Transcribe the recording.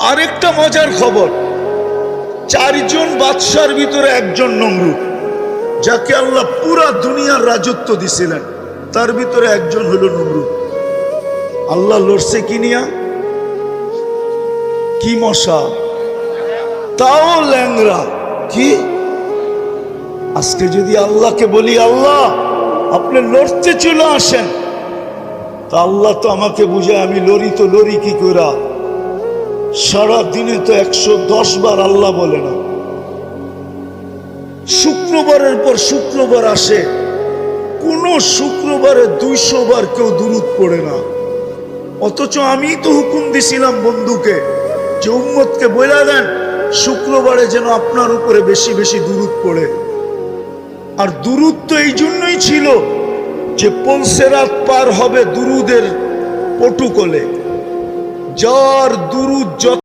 আরেকটা মজার খবর, চারজন বাদশার ভিতরে একজন নমরুদ, যাকে আল্লাহ পুরা দুনিয়ার রাজত্ব দিছিলেন, তার ভিতরে একজন হলো নমরুদ। আল্লাহ লড়ছে কি নিয়া? কি মশা, তাও ল্যাংরা। কি আজকে যদি আল্লাহকে বলি, আল্লাহ আপনি লড়তে চলে আসেন, তা আল্লাহ তো আমাকে বুঝায় আমি লড়ি, তো লড়ি কি করা? সারা দিনে তো 110 বার আল্লাহ বলে না। শুক্রবারের পর শুক্রবার আসে, কোন শুক্রবারে 200 বার কেউ দুরূদ পড়ে না। অথচ আমি তো হুকুম দিছিলাম বন্ধুকে যে উম্মতকে বলে দেন শুক্রবারে যেন আপনার উপরে বেশি বেশি দুরূদ পড়ে। আর দুরূদ তো এই জন্যই ছিল যে পলসেরাত পার হবে দুরুদের পটুকলে, যার দুরূদ